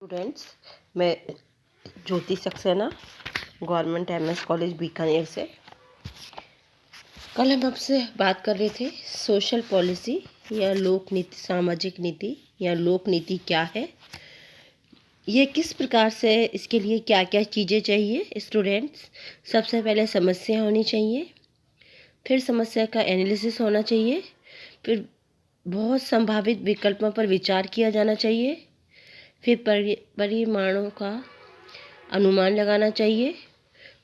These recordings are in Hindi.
स्टूडेंट्स, मैं Jyoti Saxena government MS college Bikaner से। कल हम आपसे बात कर रहे थे सोशल पॉलिसी या लोक नीति, सामाजिक नीति या लोक नीति क्या है, ये किस प्रकार से, इसके लिए क्या क्या चीज़ें चाहिए। स्टूडेंट्स, सबसे पहले समस्या होनी चाहिए, फिर समस्या का एनालिसिस होना चाहिए, फिर बहुत संभावित विकल्पों पर विचार किया जाना चाहिए, फिर परिमाणों का अनुमान लगाना चाहिए।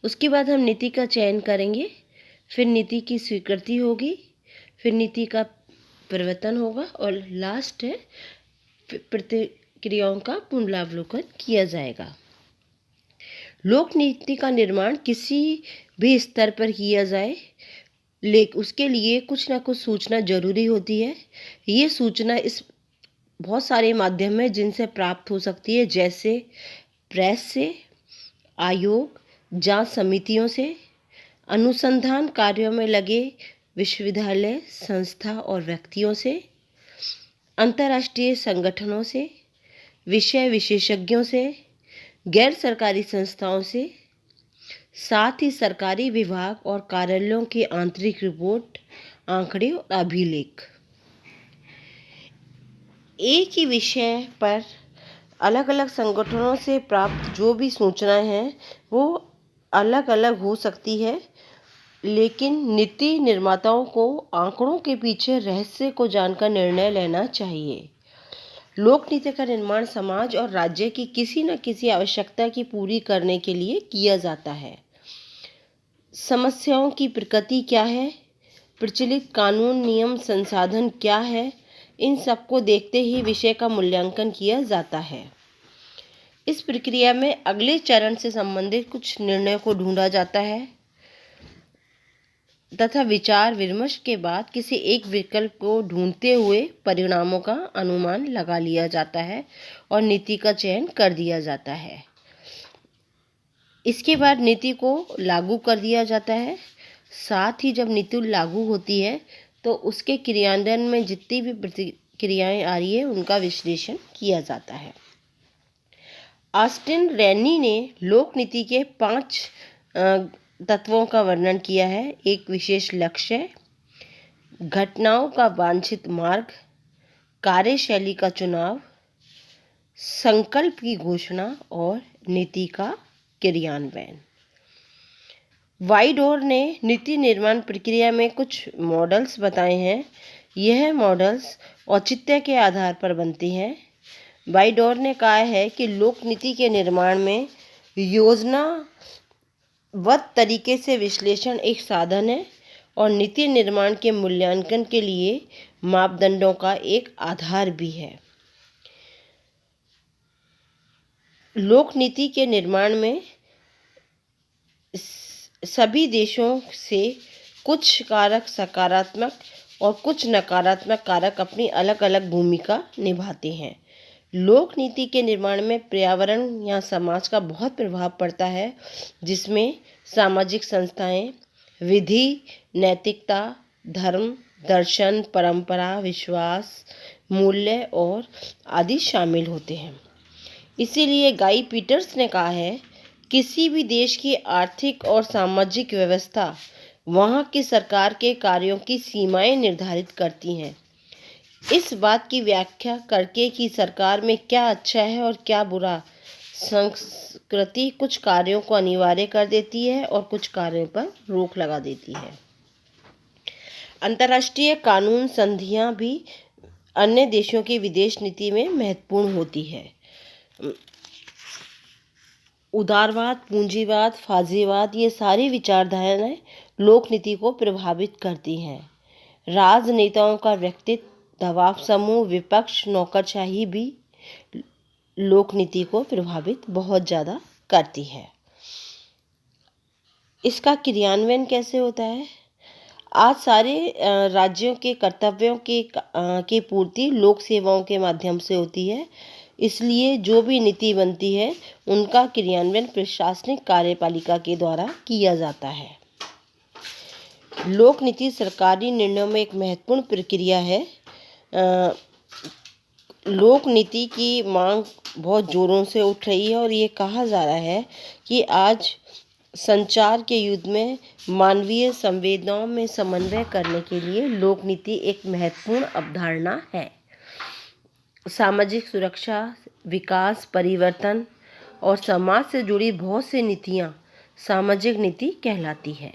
उसके बाद हम नीति का चयन करेंगे, फिर नीति की स्वीकृति होगी, फिर नीति का परिवर्तन होगा और लास्ट है प्रतिक्रियाओं का पुनरावलोकन किया जाएगा। लोक नीति का निर्माण किसी भी स्तर पर किया जाए, लेकिन उसके लिए कुछ ना कुछ सूचना जरूरी होती है। ये सूचना इस बहुत सारे माध्यम हैं जिनसे प्राप्त हो सकती है, जैसे प्रेस से, आयोग, जांच समितियों से, अनुसंधान कार्यों में लगे विश्वविद्यालय, संस्था और व्यक्तियों से, अंतर्राष्ट्रीय संगठनों से, विषय विशेषज्ञों से, गैर सरकारी संस्थाओं से, साथ ही सरकारी विभाग और कार्यालयों की आंतरिक रिपोर्ट, आंकड़े और अभिलेख। एक ही विषय पर अलग अलग संगठनों से प्राप्त जो भी सूचनाएं हैं वो अलग अलग हो सकती है, लेकिन नीति निर्माताओं को आंकड़ों के पीछे रहस्य को जानकर निर्णय लेना चाहिए। लोक नीति का निर्माण समाज और राज्य की किसी न किसी आवश्यकता की पूरी करने के लिए किया जाता है। समस्याओं की प्रकृति क्या है, प्रचलित कानून, नियम, संसाधन क्या है, इन सबको देखते ही विषय का मूल्यांकन किया जाता है। इस प्रक्रिया में अगले चरण से संबंधित कुछ निर्णयों को ढूंढा जाता है तथा विचार विमर्श के बाद किसी एक विकल्प को ढूंढते हुए परिणामों का अनुमान लगा लिया जाता है और नीति का चयन कर दिया जाता है। इसके बाद नीति को लागू कर दिया जाता है। साथ ही जब नीति लागू होती है तो उसके क्रियान्वयन में जितनी भी प्रतिक्रियाएं आ रही है उनका विश्लेषण किया जाता है। ऑस्टिन रैनी ने लोक नीति के 5 तत्वों का वर्णन किया है। एक विशेष लक्ष्य, घटनाओं का वांछित मार्ग, कार्यशैली का चुनाव, संकल्प की घोषणा और नीति का क्रियान्वयन। वाइडोर ने नीति निर्माण प्रक्रिया में कुछ मॉडल्स बताए हैं। यह मॉडल्स औचित्य के आधार पर बनती हैं। वाइडोर ने कहा है कि लोक नीति के निर्माण में योजनाबद्ध तरीके से विश्लेषण एक साधन है और नीति निर्माण के मूल्यांकन के लिए मापदंडों का एक आधार भी है। लोक नीति के निर्माण में सभी देशों से कुछ कारक सकारात्मक और कुछ नकारात्मक कारक अपनी अलग अलग भूमिका निभाते हैं। लोक नीति के निर्माण में पर्यावरण या समाज का बहुत प्रभाव पड़ता है, जिसमें सामाजिक संस्थाएं, विधि, नैतिकता, धर्म, दर्शन, परंपरा, विश्वास, मूल्य और आदि शामिल होते हैं। इसीलिए गाई पीटर्स ने कहा है, किसी भी देश की आर्थिक और सामाजिक व्यवस्था वहाँ की सरकार के कार्यों की सीमाएं निर्धारित करती हैं। इस बात की व्याख्या करके कि सरकार में क्या अच्छा है और क्या बुरा, संस्कृति कुछ कार्यों को अनिवार्य कर देती है और कुछ कार्यों पर रोक लगा देती है। अंतर्राष्ट्रीय कानून संधियां भी अन्य देशों की विदेश नीति में महत्वपूर्ण होती है। उदारवाद, पूंजीवाद, फाजीवाद, ये सारी विचारधाराएं लोक नीति को प्रभावित करती हैं। राजनेताओं का व्यक्तित्व, दबाव समूह, विपक्ष, नौकरशाही भी लोक नीति को प्रभावित बहुत ज़्यादा करती है। इसका क्रियान्वयन कैसे होता है? आज सारे राज्यों के कर्तव्यों की पूर्ति लोक सेवाओं के माध्यम से होती है। इसलिए जो भी नीति बनती है उनका क्रियान्वयन प्रशासनिक कार्यपालिका के द्वारा किया जाता है। लोक नीति सरकारी निर्णयों में एक महत्वपूर्ण प्रक्रिया है। लोक नीति की मांग बहुत ज़ोरों से उठ रही है और ये कहा जा रहा है कि आज संचार के युग में मानवीय संवेदनाओं में समन्वय करने के लिए लोक नीति एक महत्वपूर्ण अवधारणा है। सामाजिक सुरक्षा, विकास, परिवर्तन और समाज से जुड़ी बहुत सी नीतियाँ सामाजिक नीति कहलाती है।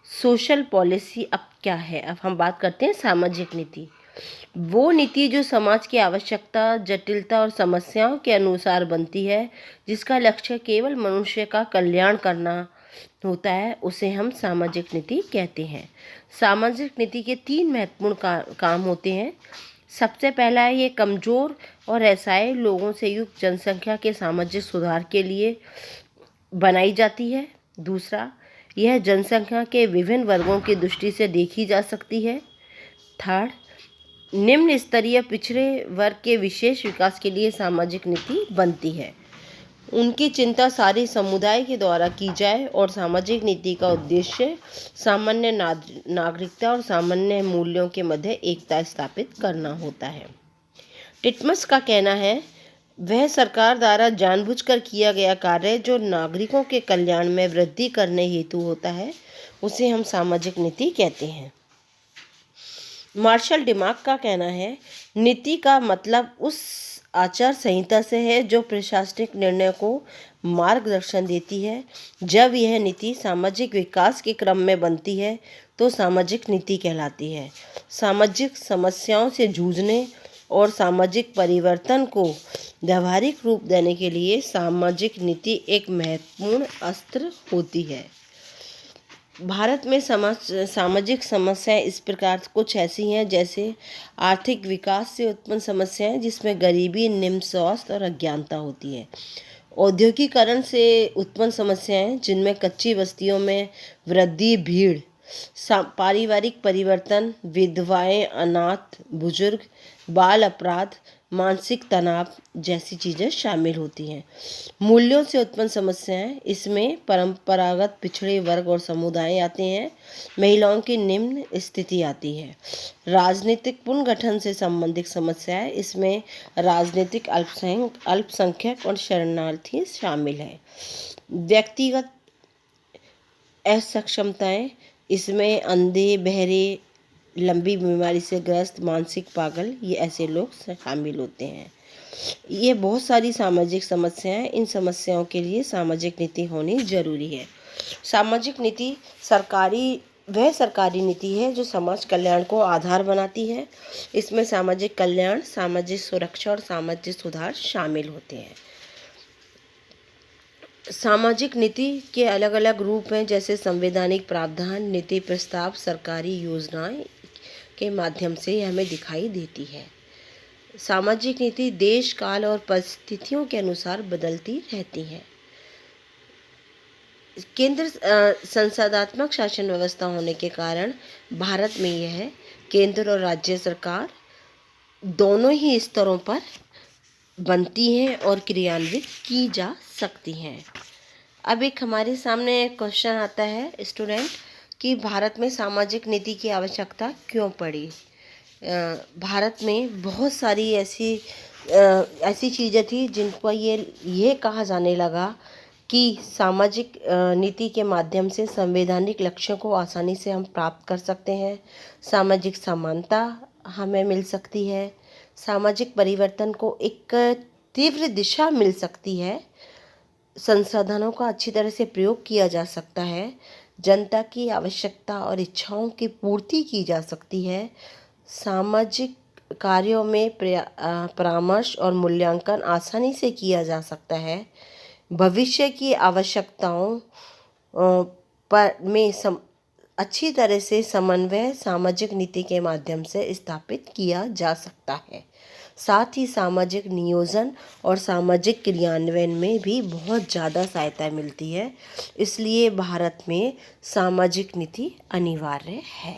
सोशल पॉलिसी अब क्या है? अब हम बात करते हैं सामाजिक नीति। वो नीति जो समाज की आवश्यकता, जटिलता और समस्याओं के अनुसार बनती है, जिसका लक्ष्य केवल मनुष्य का कल्याण करना होता है, उसे हम सामाजिक नीति कहते हैं। सामाजिक नीति के 3 महत्वपूर्ण काम होते हैं। सबसे पहला है, ये कमज़ोर और असहाय लोगों से युक्त जनसंख्या के सामाजिक सुधार के लिए बनाई जाती है। दूसरा, यह जनसंख्या के विभिन्न वर्गों की दृष्टि से देखी जा सकती है। थर्ड, निम्न स्तरीय पिछड़े वर्ग के विशेष विकास के लिए सामाजिक नीति बनती है। उनकी चिंता सारे समुदाय के द्वारा की जाए और सामाजिक नीति का उद्देश्य सामान्य नागरिकता और सामान्य मूल्यों के मध्य एकता स्थापित करना होता है। टिटमस का कहना है, वह सरकार द्वारा जानबूझकर किया गया कार्य जो नागरिकों के कल्याण में वृद्धि करने हेतु होता है, उसे हम सामाजिक नीति कहते हैं। मार्शल डिमाक का कहना है, नीति का मतलब उस आचार संहिता से है जो प्रशासनिक निर्णय को मार्गदर्शन देती है। जब यह नीति सामाजिक विकास के क्रम में बनती है तो सामाजिक नीति कहलाती है। सामाजिक समस्याओं से जूझने और सामाजिक परिवर्तन को व्यावहारिक रूप देने के लिए सामाजिक नीति एक महत्वपूर्ण अस्त्र होती है। भारत में सामाजिक समस्याएं इस प्रकार कुछ ऐसी हैं, जैसे आर्थिक विकास से उत्पन्न समस्याएं जिसमें गरीबी, निम्न स्वास्थ्य और अज्ञानता होती है। औद्योगिकरण से उत्पन्न समस्याएं जिनमें कच्ची बस्तियों में वृद्धि, भीड़, पारिवारिक परिवर्तन, विधवाएं, अनाथ, बुजुर्ग, बाल अपराध, मानसिक तनाव जैसी चीज़ें शामिल होती हैं। मूल्यों से उत्पन्न समस्याएं, इसमें परंपरागत पिछड़े वर्ग और समुदाय आते हैं। महिलाओं की निम्न स्थिति आती है। राजनीतिक पुनर्गठन से संबंधित समस्याएं, इसमें राजनीतिक अल्पसंख्यक और शरणार्थी शामिल हैं। व्यक्तिगत असक्षमताएं, इसमें अंधे, बहरे, लंबी बीमारी से ग्रस्त, मानसिक पागल, ये ऐसे लोग शामिल होते हैं। ये बहुत सारी सामाजिक समस्याएं, इन समस्याओं के लिए सामाजिक नीति होनी जरूरी है। सामाजिक नीति वह सरकारी नीति है जो समाज कल्याण को आधार बनाती है। इसमें सामाजिक कल्याण, सामाजिक सुरक्षा और सामाजिक सुधार शामिल होते हैं। सामाजिक नीति के अलग अलग रूप हैं, जैसे संवैधानिक प्रावधान, नीति प्रस्ताव, सरकारी योजनाएं के माध्यम से हमें दिखाई देती है। सामाजिक नीति देश, काल और परिस्थितियों के अनुसार बदलती रहती है। केंद्र संसदात्मक शासन व्यवस्था होने के कारण भारत में यह केंद्र और राज्य सरकार दोनों ही स्तरों पर बनती हैं और क्रियान्वित की जा सकती हैं। अब एक हमारे सामने क्वेश्चन आता है स्टूडेंट कि भारत में सामाजिक नीति की आवश्यकता क्यों पड़ी। भारत में बहुत सारी ऐसी चीज़ें थी जिन पर ये कहा जाने लगा कि सामाजिक नीति के माध्यम से संवैधानिक लक्ष्यों को आसानी से हम प्राप्त कर सकते हैं। सामाजिक समानता हमें मिल सकती है। सामाजिक परिवर्तन को एक तीव्र दिशा मिल सकती है। संसाधनों का अच्छी तरह से प्रयोग किया जा सकता है। जनता की आवश्यकता और इच्छाओं की पूर्ति की जा सकती है। सामाजिक कार्यों में परामर्श और मूल्यांकन आसानी से किया जा सकता है। भविष्य की आवश्यकताओं में अच्छी तरह से समन्वय सामाजिक नीति के माध्यम से स्थापित किया जा सकता है। साथ ही सामाजिक नियोजन और सामाजिक क्रियान्वयन में भी बहुत ज़्यादा सहायता मिलती है। इसलिए भारत में सामाजिक नीति अनिवार्य है।